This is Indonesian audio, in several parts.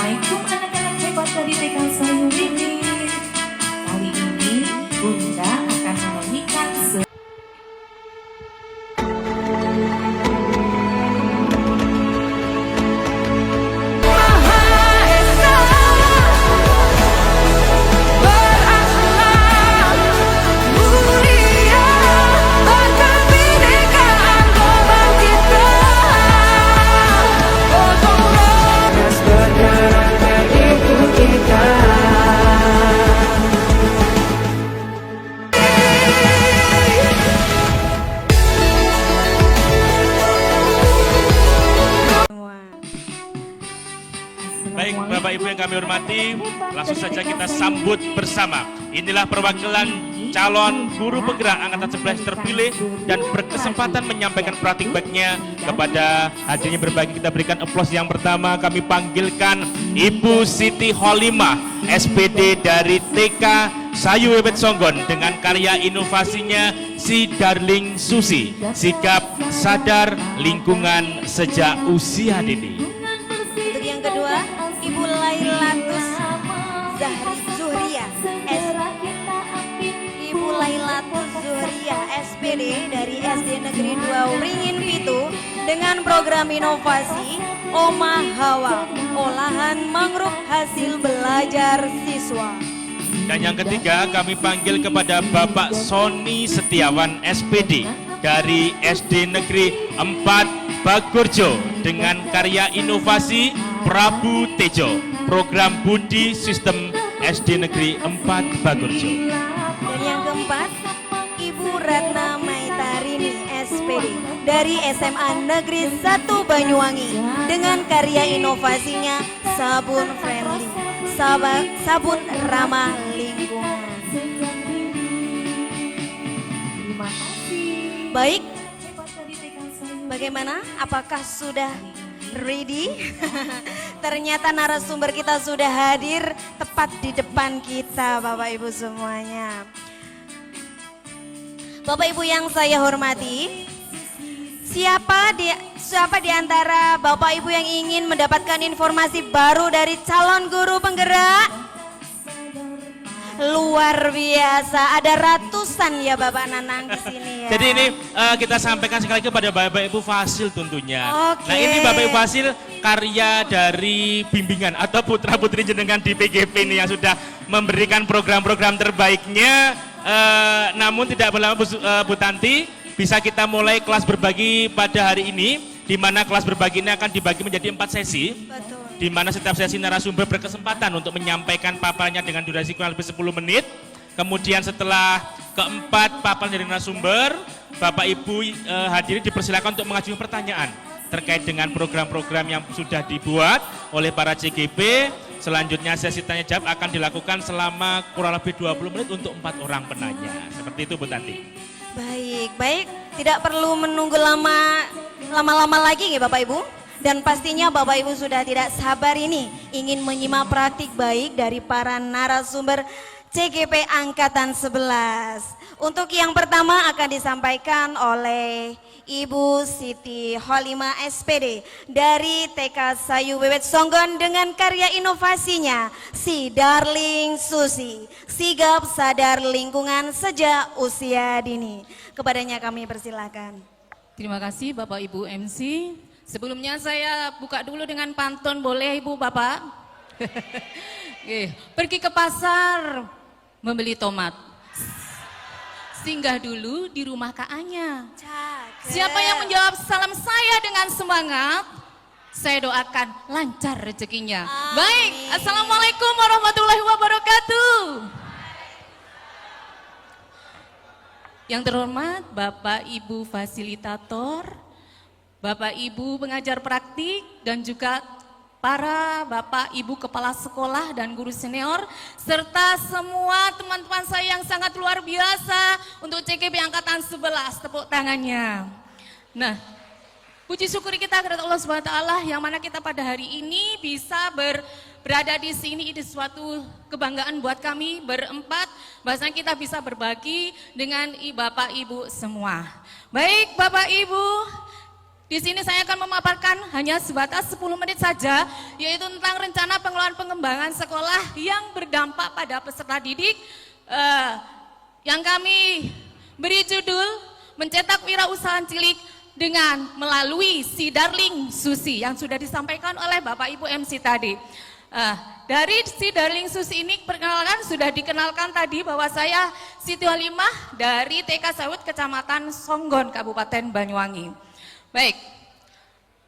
Assalamualaikum anak-anak hebat dari TK Sayu ini. Kali ini Bunda akan menyanyikan Baik Bapak Ibu yang kami hormati, langsung saja kita sambut bersama. Inilah perwakilan calon guru penggerak angkatan 11 terpilih dan berkesempatan menyampaikan praktik baiknya kepada hadirnya berbagi. Kita berikan aplaus yang pertama, kami panggilkan Ibu Siti Holimah, SPD dari TK Sayu Wewet Songgon dengan karya inovasinya Si Darling Susi, sikap sadar lingkungan sejak usia dini. Untuk yang kedua, Ibu Lailatus Zuhriya, Ibu Lailatus Zuhriya, SPD dari SD Negeri 2 Wringin Pitu dengan program inovasi Oma Hawa, olahan mangrove hasil belajar siswa. Dan yang ketiga kami panggil kepada Bapak Sony Setiawan SPD dari SD Negeri 4 Bagorjo dengan karya inovasi Prabu Tejo, program Budi Sistem SD Negeri 4 Bagorjo. Dan yang keempat, Ibu Ratna Maitarini SPD dari SMA Negeri 1 Banyuwangi dengan karya inovasinya sabun friendly, sabun ramah lingkungan. Baik, bagaimana? Apakah sudah ready? Ternyata narasumber kita sudah hadir tepat di depan kita, Bapak Ibu semuanya. Bapak Ibu yang saya hormati, siapa di antara Bapak Ibu yang ingin mendapatkan informasi baru dari calon guru penggerak? Luar biasa, ada ratusan ya Bapak Nanang di sini ya. Jadi ini kita sampaikan sekali lagi kepada Bapak Ibu Fasil tentunya. Oke. Nah ini Bapak Ibu Fasil karya dari bimbingan atau putra-putri jenengan di PGP ini yang sudah memberikan program-program terbaiknya. Namun tidak berlama Bu Tanti, bisa kita mulai kelas berbagi pada hari ini, di mana kelas berbagi ini akan dibagi menjadi 4 sesi. Betul. Di mana setiap sesi narasumber berkesempatan untuk menyampaikan paparannya dengan durasi kurang lebih 10 menit. Kemudian setelah keempat paparan dari narasumber, Bapak Ibu hadirin dipersilakan untuk mengajukan pertanyaan terkait dengan program-program yang sudah dibuat oleh para CGP. Selanjutnya sesi tanya jawab akan dilakukan selama kurang lebih 20 menit untuk 4 orang penanya. Seperti itu Bu Tanti. Baik, tidak perlu menunggu lama-lama lagi ya Bapak Ibu. Dan pastinya Bapak Ibu sudah tidak sabar ini ingin menyimak praktik baik dari para narasumber CGP Angkatan 11. Untuk yang pertama akan disampaikan oleh Ibu Siti Holimah SPD dari TK Sayu Wewet Songgon dengan karya inovasinya Si Darling Susi, sigap sadar lingkungan sejak usia dini. Kepadanya kami persilakan. Terima kasih Bapak Ibu MC. Sebelumnya saya buka dulu dengan pantun, boleh Ibu Bapak? Pergi ke pasar membeli tomat, singgah dulu di rumah Kak Anya. Siapa yang menjawab salam saya dengan semangat, saya doakan lancar rezekinya. Amin. Baik, Assalamualaikum warahmatullahi wabarakatuh. Yang terhormat Bapak Ibu Fasilitator, Bapak Ibu pengajar praktik, dan juga para Bapak Ibu Kepala Sekolah dan guru senior, serta semua teman-teman saya yang sangat luar biasa untuk CGP Angkatan 11, tepuk tangannya. Nah, puji syukur kita kepada Allah SWT yang mana kita pada hari ini bisa berada di sini. Ini suatu kebanggaan buat kami berempat, bahwasanya kita bisa berbagi dengan Bapak Ibu semua. Baik Bapak Ibu, Di sini saya akan memaparkan hanya sebatas 10 menit saja, yaitu tentang rencana pengelolaan pengembangan sekolah yang berdampak pada peserta didik, yang kami beri judul Mencetak Wirausahaan Cilik dengan melalui Si Darling Susi yang sudah disampaikan oleh Bapak Ibu MC tadi. Dari Si Darling Susi ini perkenalkan sudah dikenalkan tadi bahwa saya Siti Halimah dari TK Sawit Kecamatan Songgon Kabupaten Banyuwangi. Baik,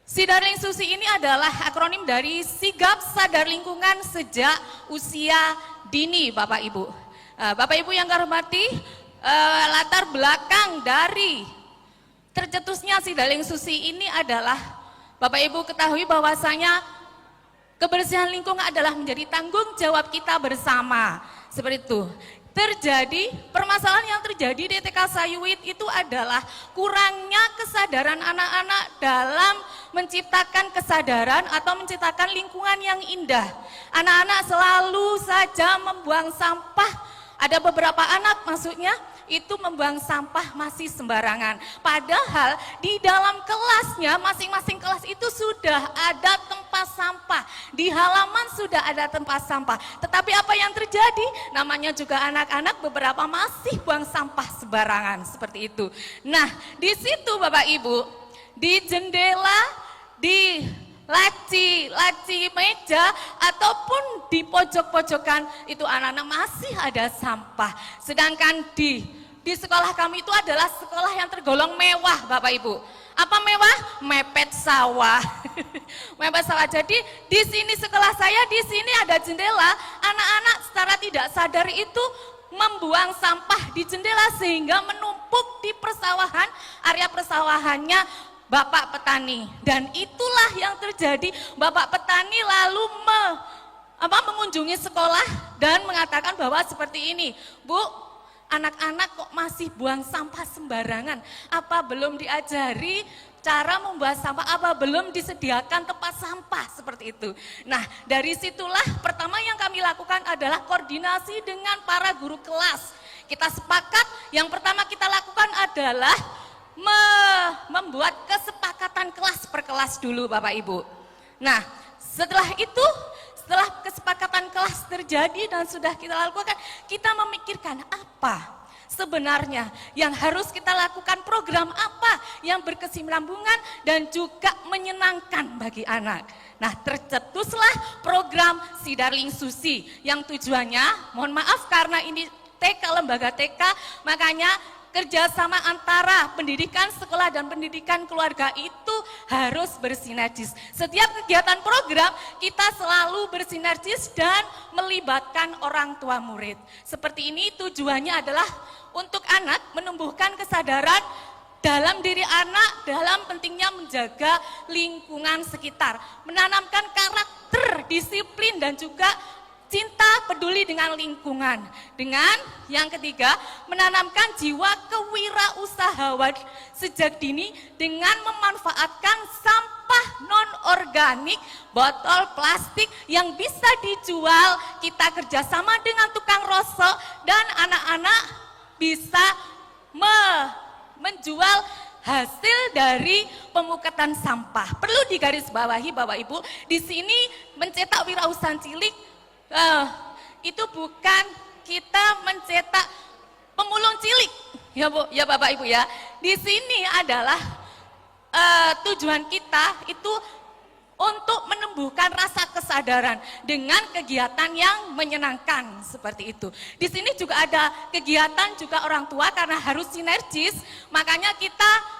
Si Darling Susi ini adalah akronim dari Sigap Sadar Lingkungan Sejak Usia Dini, Bapak Ibu. Bapak Ibu yang kami hormati, latar belakang dari tercetusnya Si Darling Susi ini adalah Bapak Ibu ketahui bahwasanya kebersihan lingkungan adalah menjadi tanggung jawab kita bersama. Seperti itu. Permasalahan yang terjadi di TK Sayuit itu adalah kurangnya kesadaran anak-anak dalam menciptakan kesadaran atau menciptakan lingkungan yang indah. Anak-anak selalu saja membuang sampah. Ada beberapa anak maksudnya itu membuang sampah masih sembarangan. Padahal di dalam kelasnya masing-masing kelas itu sudah ada tempat sampah. Di halaman sudah ada tempat sampah. Tetapi apa yang terjadi? Namanya juga anak-anak beberapa masih buang sampah sembarangan seperti itu. Nah, di situ Bapak Ibu, di jendela, di laci meja ataupun di pojok-pojokan itu anak-anak masih ada sampah. Sedangkan di sekolah kami itu adalah sekolah yang tergolong mewah, Bapak Ibu. Apa mewah? Mepet sawah. Mepet sawah. Jadi di sini sekolah saya, di sini ada jendela, anak-anak secara tidak sadar itu membuang sampah di jendela sehingga menumpuk di persawahan, area persawahannya Bapak petani. Dan itulah yang terjadi. Bapak petani lalu mengunjungi sekolah dan mengatakan bahwa seperti ini, Bu, anak-anak kok masih buang sampah sembarangan? Apa belum diajari cara membuang sampah? Apa belum disediakan tempat sampah seperti itu? Nah, dari situlah pertama yang kami lakukan adalah koordinasi dengan para guru kelas. Kita sepakat, yang pertama kita lakukan adalah membuat kesepakatan kelas per kelas dulu, Bapak Ibu. Nah, setelah itu, setelah kesepakatan kelas terjadi dan sudah kita lakukan, kita memikirkan apa sebenarnya yang harus kita lakukan, program apa yang berkesinambungan dan juga menyenangkan bagi anak. Nah, tercetuslah program Si Darling Susi yang tujuannya, mohon maaf karena ini TK, lembaga TK, makanya kerjasama antara pendidikan sekolah dan pendidikan keluarga itu harus bersinergis. Setiap kegiatan program kita selalu bersinergis dan melibatkan orang tua murid. Seperti ini tujuannya adalah untuk anak menumbuhkan kesadaran dalam diri anak, dalam pentingnya menjaga lingkungan sekitar, menanamkan karakter, disiplin dan juga cinta peduli dengan lingkungan. Dengan yang ketiga, menanamkan jiwa kewirausahaan sejak dini dengan memanfaatkan sampah non-organik, botol plastik yang bisa dijual. Kita kerjasama dengan tukang rosok dan anak-anak bisa menjual hasil dari pemukatan sampah. Perlu digarisbawahi Bapak Ibu, di sini mencetak wirausahaan cilik itu bukan kita mencetak pemulung cilik, ya Bu, ya Bapak Ibu ya. Di sini adalah tujuan kita itu untuk menumbuhkan rasa kesadaran dengan kegiatan yang menyenangkan seperti itu. Di sini juga ada kegiatan juga orang tua karena harus sinergis, makanya kita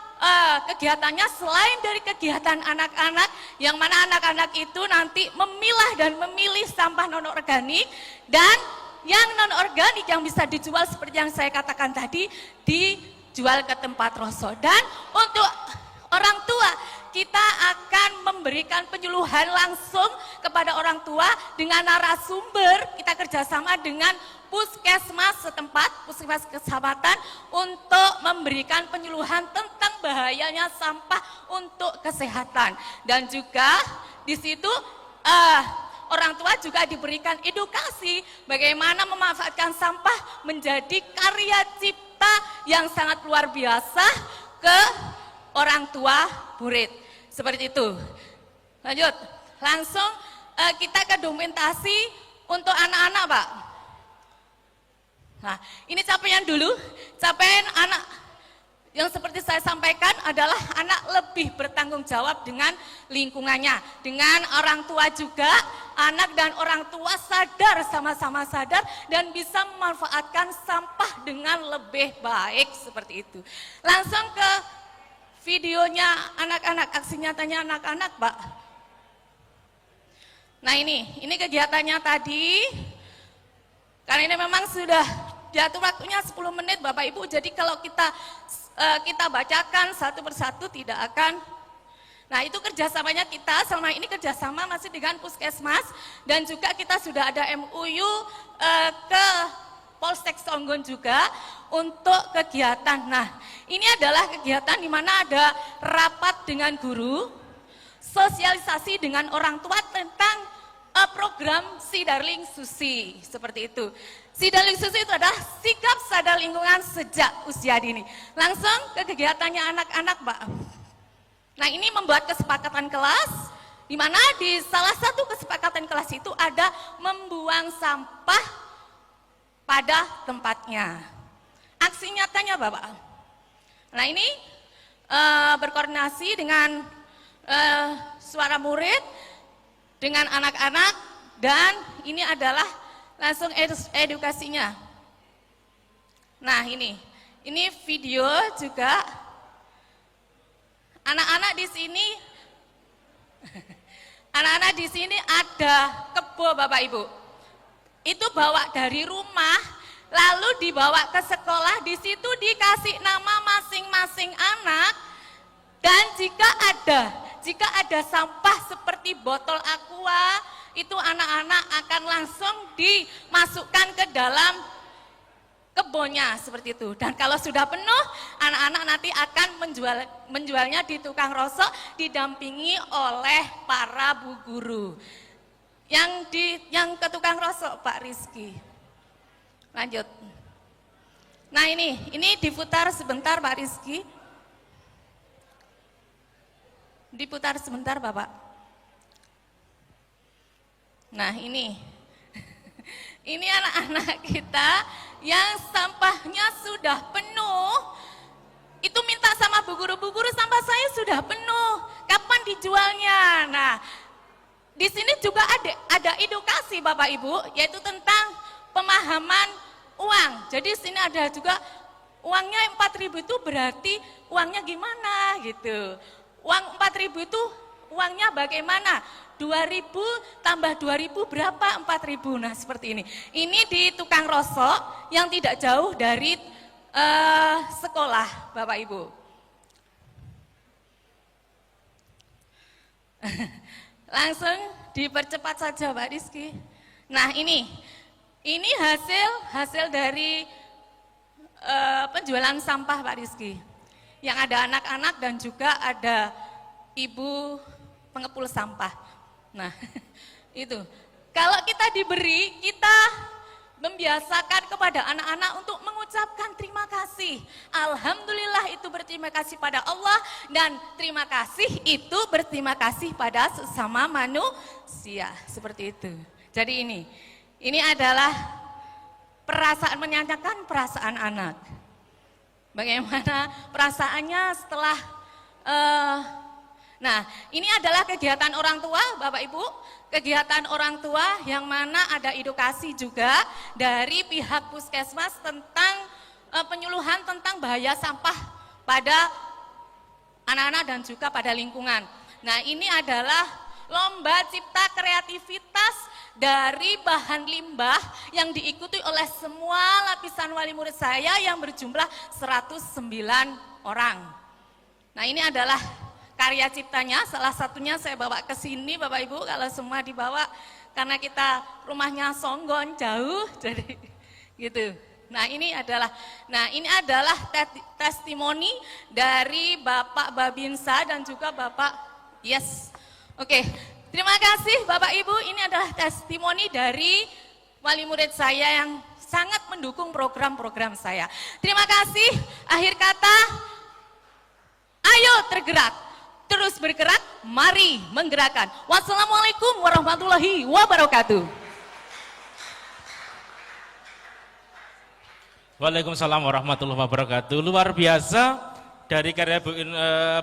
kegiatannya selain dari kegiatan anak-anak, yang mana anak-anak itu nanti memilah dan memilih sampah non-organik, dan yang non-organik yang bisa dijual seperti yang saya katakan tadi, dijual ke tempat rosok. Dan untuk orang tua, kita akan memberikan penyuluhan langsung kepada orang tua dengan narasumber. Kita kerjasama dengan puskesmas setempat, puskesmas kecamatan, untuk memberikan penyuluhan tentang bahayanya sampah untuk kesehatan. Dan juga di situ orang tua juga diberikan edukasi bagaimana memanfaatkan sampah menjadi karya cipta yang sangat luar biasa ke orang tua murid. Seperti itu. Lanjut, langsung kita ke dokumentasi untuk anak-anak, Pak. Nah, ini capaian dulu. Capaian anak yang seperti saya sampaikan adalah anak lebih bertanggung jawab dengan lingkungannya, dengan orang tua juga. Anak dan orang tua sadar, sama-sama sadar dan bisa memanfaatkan sampah dengan lebih baik seperti itu. Langsung ke videonya anak-anak, aksi nyatanya anak-anak, Pak. Nah ini kegiatannya tadi. Karena ini memang sudah diatur waktunya 10 menit Bapak Ibu. Jadi kalau kita bacakan satu persatu tidak akan. Nah itu kerjasamanya kita, selama ini kerjasama masih dengan Puskesmas. Dan juga kita sudah ada MOU ke Polsek Songgon juga untuk kegiatan. Nah ini adalah kegiatan di mana ada rapat dengan guru, sosialisasi dengan orang tua tentang program Si Darling Susi, seperti itu. Si Darling Susi itu adalah sikap sadar lingkungan sejak usia dini. Langsung ke kegiatannya anak-anak, Pak. Nah ini membuat kesepakatan kelas, di mana di salah satu kesepakatan kelas itu ada membuang sampah pada tempatnya. Aksi nyatanya, Bapak. Nah ini berkoordinasi dengan suara murid, dengan anak-anak, dan ini adalah langsung edukasinya. Nah ini video juga. Anak-anak di sini, anak-anak di sini ada kebo Bapak Ibu. Itu bawa dari rumah, lalu dibawa ke sekolah. Di situ dikasih nama masing-masing anak, dan jika ada sampah seperti botol aqua, itu anak-anak akan langsung dimasukkan ke dalam kebunnya seperti itu. Dan kalau sudah penuh, anak-anak nanti akan menjualnya di tukang rosok, didampingi oleh para bu guru. Yang ke tukang rosok Pak Rizky. Lanjut. Nah ini diputar sebentar Pak Rizky. Diputar sebentar Bapak. Nah ini anak-anak kita yang sampahnya sudah penuh, itu minta sama bu guru sampah saya sudah penuh, kapan dijualnya? Nah di sini juga ada edukasi Bapak Ibu, yaitu tentang pemahaman uang. Jadi di sini ada juga uangnya 4.000 itu berarti uangnya gimana gitu. Uang 4.000 itu uangnya bagaimana? 2.000 tambah 2.000 berapa? 4.000. Nah seperti ini. Ini di tukang rosok yang tidak jauh dari sekolah Bapak Ibu. Langsung dipercepat saja Pak Rizky. Nah ini hasil dari penjualan sampah Pak Rizky. Yang ada anak-anak dan juga ada ibu pengepul sampah. Nah, itu. Kalau kita diberi, kita membiasakan kepada anak-anak untuk mengucapkan terima kasih. Alhamdulillah itu berterima kasih pada Allah, dan terima kasih itu berterima kasih pada sesama manusia. Seperti itu. Jadi ini adalah perasaan, menyanyikan perasaan anak. Bagaimana perasaannya setelah nah ini adalah kegiatan orang tua Bapak Ibu, kegiatan orang tua yang mana ada edukasi juga dari pihak Puskesmas tentang penyuluhan tentang bahaya sampah pada anak-anak dan juga pada lingkungan. Nah ini adalah lomba cipta kreativitas dari bahan limbah yang diikuti oleh semua lapisan wali murid saya yang berjumlah 109 orang. Nah ini adalah karya ciptanya, salah satunya saya bawa ke sini Bapak Ibu, kalau semua dibawa karena kita rumahnya Songgon jauh, jadi gitu. Nah ini adalah testimoni dari Bapak Babinsa dan juga Bapak Yes. Oke. Terima kasih Bapak Ibu, ini adalah testimoni dari wali murid saya yang sangat mendukung program-program saya. Terima kasih, akhir kata, ayo tergerak. terus bergerak, mari menggerakkan. Wassalamualaikum warahmatullahi wabarakatuh. Waalaikumsalam warahmatullahi wabarakatuh. Luar biasa dari karya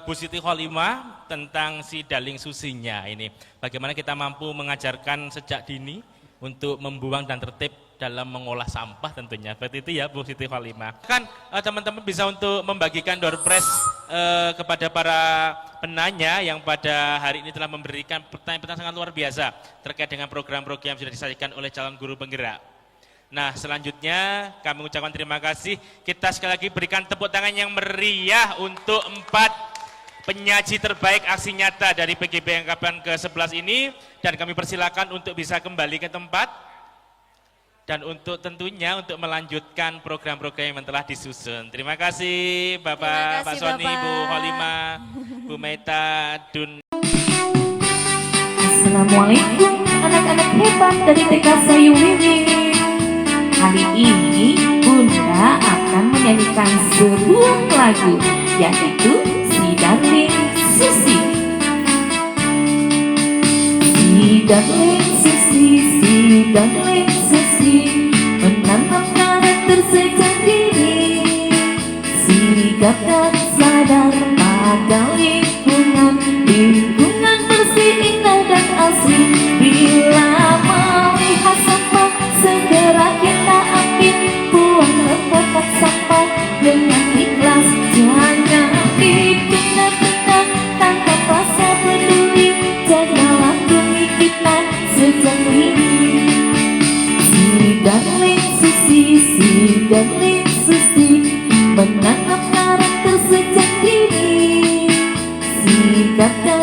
Bu Siti Kholimah tentang si Daling Susinya ini. Bagaimana kita mampu mengajarkan sejak dini untuk membuang dan tertib dalam mengolah sampah tentunya. Seperti itu ya Bu Siti Kholimah. Kan teman-teman bisa untuk membagikan door prize kepada para penanya yang pada hari ini telah memberikan pertanyaan-pertanyaan sangat luar biasa terkait dengan program-program yang sudah disajikan oleh calon guru penggerak. Nah, selanjutnya kami ucapkan terima kasih. Kita sekali lagi berikan tepuk tangan yang meriah untuk 4 penyaji terbaik aksi nyata dari PGB Angkatan ke-11 ini. Dan kami persilakan untuk bisa kembali ke tempat. Dan untuk tentunya untuk melanjutkan program-program yang telah disusun. Terima kasih Bapak, Pak Soni, Bu Kholimah, Bu Meta, Dun. Assalamualaikum anak-anak hebat dari TK Sayuri. Kali ini Bunda akan menyanyikan sebuah lagu, yaitu Si Daling Susi. Si Daling Susi, si Daling Susi, menanam karakter sejak dini. Sigap dan sadar pada lingkungan, lingkungan bersih, indah dan asri. Bila melihat sampah, segera kita ambil, buang tempat sampah dengan ikhlas. Jangan ditunda-tunda tanpa rasa peduli, jagalah bumi kita sejak dini. Si Daling Susi, si Daling Susi, menanam karakter sejak dini. Sikap dan